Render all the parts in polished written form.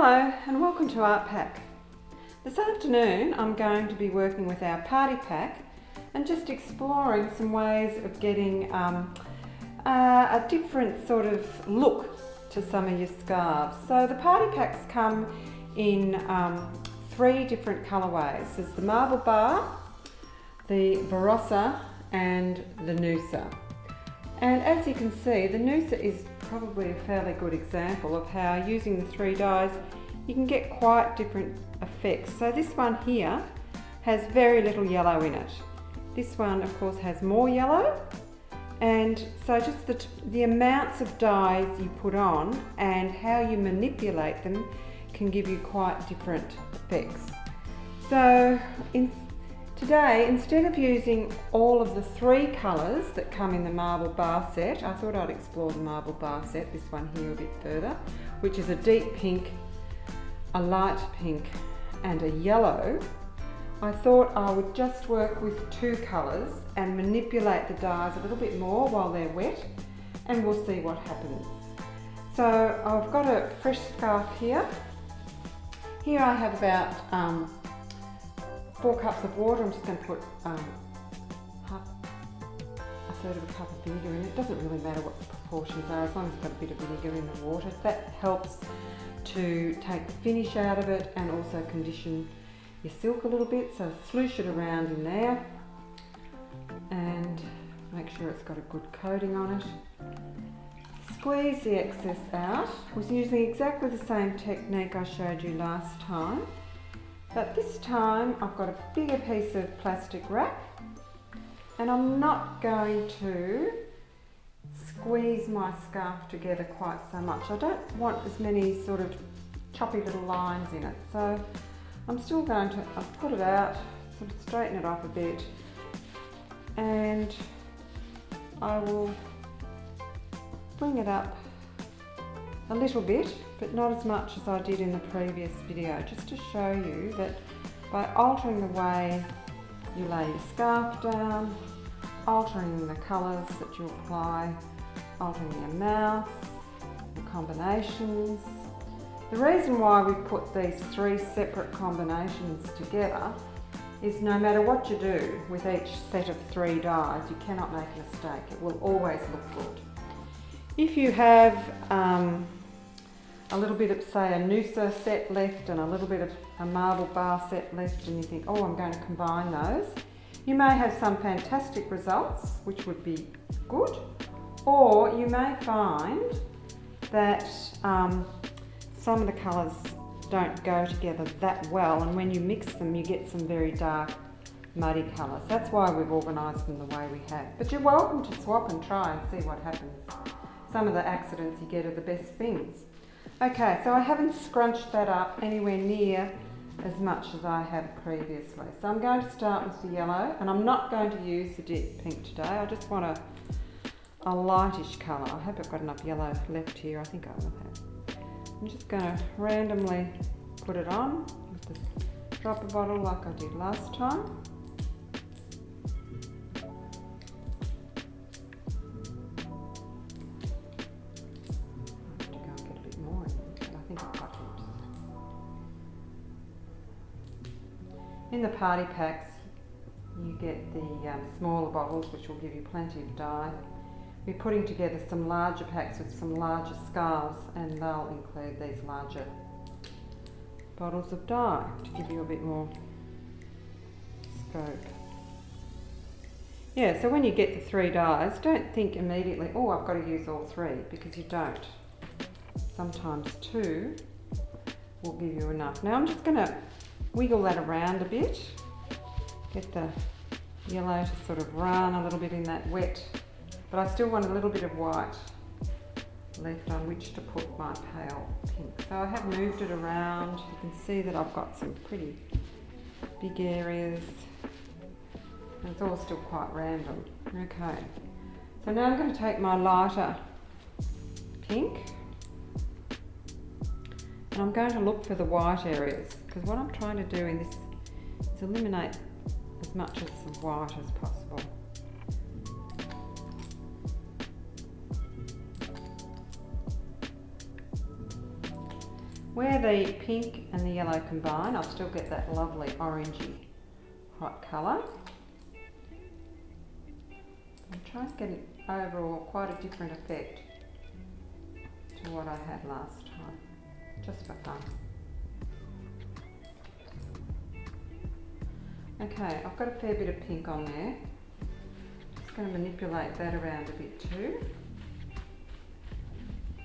Hello and welcome to Art Pack. This afternoon I'm going to be working with our party pack and just exploring some ways of getting a different sort of look to some of your scarves. So the party packs come in three different colourways. There's the Marble Bar, the Barossa and the Noosa. And as you can see, the Noosa is probably a fairly good example of how using the three dyes you can get quite different effects. So this one here has very little yellow in it. This one of course has more yellow, and so just the amounts of dyes you put on and how you manipulate them can give you quite different effects. So today, instead of using all of the three colours that come in the Marble Bar set, I thought I'd explore the Marble Bar set, this one here a bit further, which is a deep pink, a light pink and a yellow. I thought I would just work with two colours and manipulate the dyes a little bit more while they're wet, and we'll see what happens. So I've got a fresh scarf here. Here I have about 4 cups of water. I'm just going to put a third of a cup of vinegar in it. It doesn't really matter what the proportions are as long as you've got a bit of vinegar in the water. That helps to take the finish out of it and also condition your silk a little bit. So sloosh it around in there and make sure it's got a good coating on it. Squeeze the excess out. I was using exactly the same technique I showed you last time. But this time I've got a bigger piece of plastic wrap and I'm not going to squeeze my scarf together quite so much. I don't want as many sort of choppy little lines in it. So I'm still going to put it out, sort of straighten it off a bit, and I will bring it up a little bit, but not as much as I did in the previous video, just to show you that by altering the way you lay your scarf down, altering the colours that you apply, altering the amounts, the combinations. The reason why we put these three separate combinations together is no matter what you do with each set of three dyes, you cannot make a mistake. It will always look good. If you have a little bit of, say, a Noosa set left and a little bit of a Marble Bar set left, and you think, oh, I'm going to combine those, you may have some fantastic results, which would be good, or you may find that some of the colours don't go together that well, and when you mix them you get some very dark muddy colours. That's why we've organised them the way we have. But you're welcome to swap and try and see what happens. Some of the accidents you get are the best things. Okay, so I haven't scrunched that up anywhere near as much as I have previously. So I'm going to start with the yellow, and I'm not going to use the deep pink today. I just want a lightish colour. I hope I've got enough yellow left here. I think I will have. I'm just going to randomly put it on with the dropper bottle like I did last time. In the party packs you get the smaller bottles, which will give you plenty of dye. We're putting together some larger packs with some larger scarves, and they'll include these larger bottles of dye to give you a bit more scope. Yeah, so when you get the three dyes, don't think immediately, oh, I've got to use all three, because you don't. Sometimes two will give you enough. Now I'm just going to wiggle that around a bit, get the yellow to sort of run a little bit in that wet, but I still want a little bit of white left on which to put my pale pink. So I have moved it around. You can see that I've got some pretty big areas, and it's all still quite random. Okay, so now I'm going to take my lighter pink, and I'm going to look for the white areas, because what I'm trying to do in this is eliminate as much of the white as possible. Where the pink and the yellow combine, I'll still get that lovely orangey hot colour. I'm trying to get an overall quite a different effect to what I had last time, just for fun. Okay, I've got a fair bit of pink on there. Just going to manipulate that around a bit too.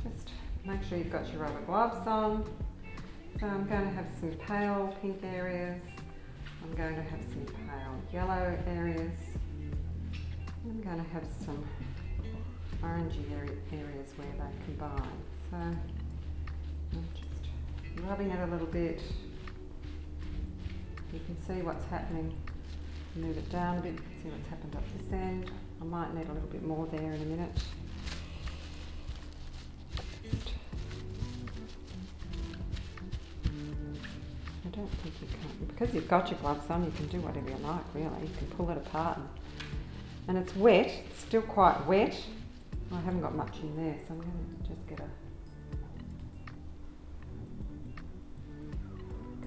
Just make sure you've got your rubber gloves on. So I'm going to have some pale pink areas. I'm going to have some pale yellow areas. I'm going to have some orangey areas where they combine. So I'm just rubbing it a little bit. You can see what's happening. Move it down a bit, you can see what's happened up this end. I might need a little bit more there in a minute. I don't think you can, because you've got your gloves on, you can do whatever you like really. You can pull it apart and it's wet, it's still quite wet. I haven't got much in there, so I'm going to just get a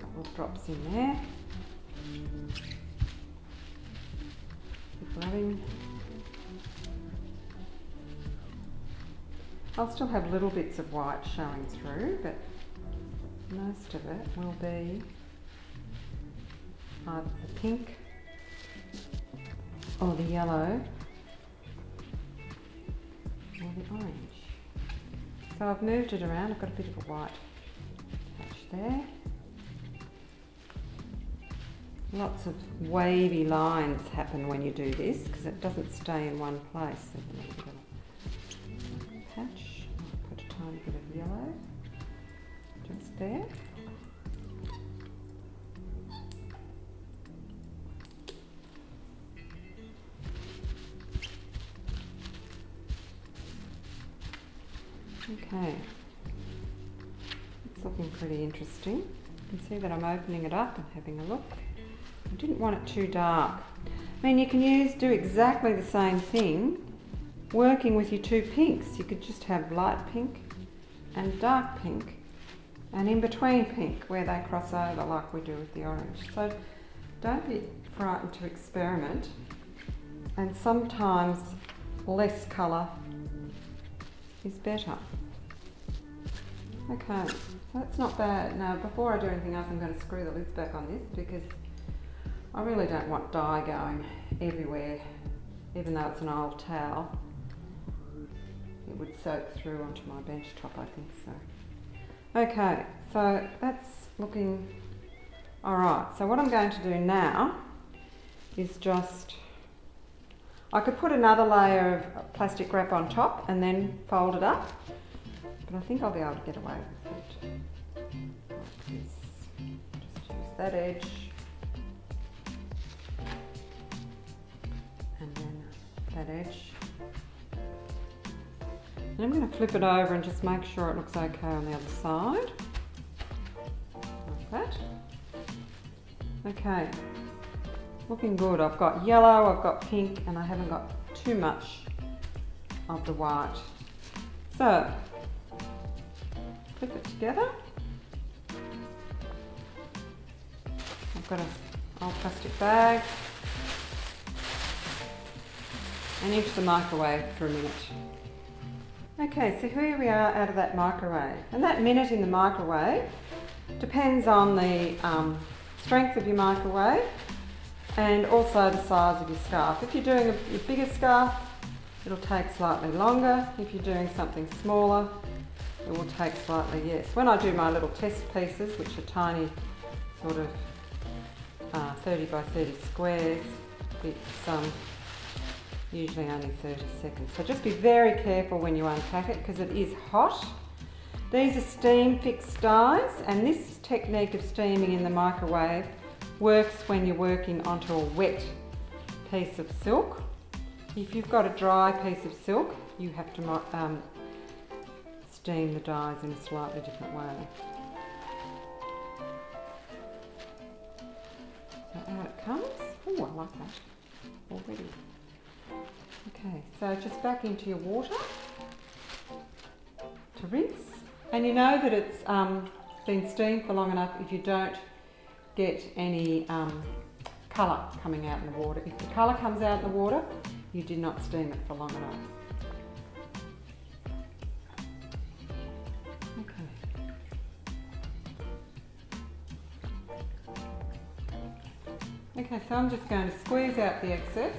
couple of drops in there. Keep rubbing. I'll still have little bits of white showing through, but most of it will be either the pink or the yellow or the orange. So I've moved it around, I've got a bit of a white patch there. Lots of wavy lines happen when you do this because it doesn't stay in one place. So a little bit of a patch. I'll put a tiny bit of yellow just there. Okay, it's looking pretty interesting. You can see that I'm opening it up and having a look. I didn't want it too dark. I mean, you can do exactly the same thing working with your two pinks. You could just have light pink and dark pink, and in between pink where they cross over like we do with the orange. So don't be frightened to experiment, and sometimes less colour is better. Okay, so that's not bad. Now before I do anything else, I'm going to screw the lids back on this because I really don't want dye going everywhere. Even though it's an old towel, it would soak through onto my bench top, I think so. Okay, so that's looking alright. So what I'm going to do now is just, I could put another layer of plastic wrap on top and then fold it up, but I think I'll be able to get away with it like this. Just use that edge and then that edge. And I'm going to flip it over and just make sure it looks okay on the other side, like that. Okay, looking good. I've got yellow, I've got pink, and I haven't got too much of the white. So, flip it together. I've got an old plastic bag and into the microwave for a minute. Okay, so here we are out of that microwave, and that minute in the microwave depends on the strength of your microwave and also the size of your scarf. If you're doing a bigger scarf, it'll take slightly longer. If you're doing something smaller, it will take slightly less. When I do my little test pieces, which are tiny sort of 30 by 30 squares, it's usually only 30 seconds. So just be very careful when you unpack it because it is hot. These are steam fixed dies, and this technique of steaming in the microwave works when you're working onto a wet piece of silk. If you've got a dry piece of silk, you have to steam the dies in a slightly different way. So out it comes. Oh, I like that already. Okay, so just back into your water to rinse. And you know that it's been steamed for long enough if you don't get any colour coming out in the water. If the colour comes out in the water, you did not steam it for long enough. Okay, so I'm just going to squeeze out the excess.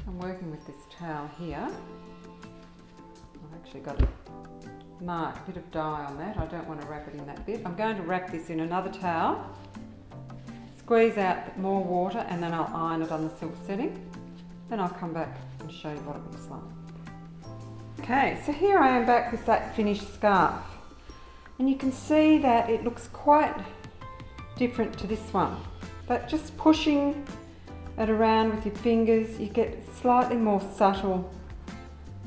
I'm working with this towel here. I've actually got a mark, a bit of dye on that. I don't want to wrap it in that bit. I'm going to wrap this in another towel, squeeze out more water, and then I'll iron it on the silk setting. Then I'll come back and show you what it looks like. Okay, so here I am back with that finished scarf. And you can see that it looks quite different to this one. But just pushing it around with your fingers, you get a slightly more subtle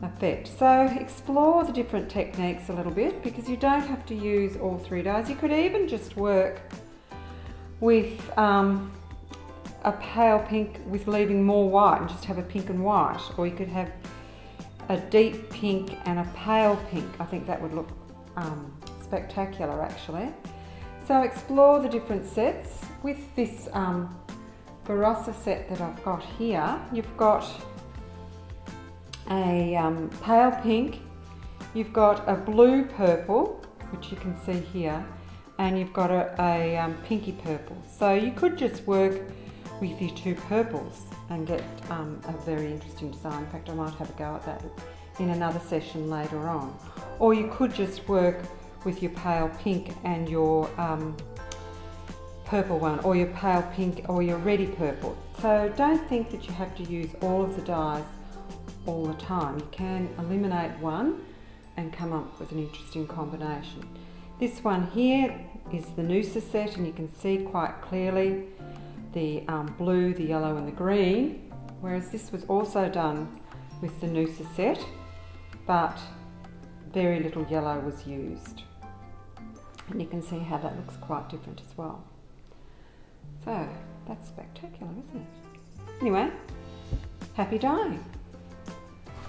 effect. So explore the different techniques a little bit, because you don't have to use all 3 dyes. You could even just work with a pale pink with leaving more white and just have a pink and white. Or you could have a deep pink and a pale pink. I think that would look spectacular actually. So explore the different sets. With this Barossa set that I've got here, you've got a pale pink, you've got a blue purple, which you can see here, and you've got a pinky purple. So you could just work with your 2 purples and get a very interesting design. In fact, I might have a go at that in another session later on. Or you could just work with your pale pink and your purple one, or your pale pink or your reddy purple. So don't think that you have to use all of the dyes all the time. You can eliminate one and come up with an interesting combination. This one here is the Noosa set, and you can see quite clearly the blue, the yellow and the green, whereas this was also done with the Noosa set, but very little yellow was used. And you can see how that looks quite different as well. So that's spectacular, isn't it? Anyway, happy dyeing.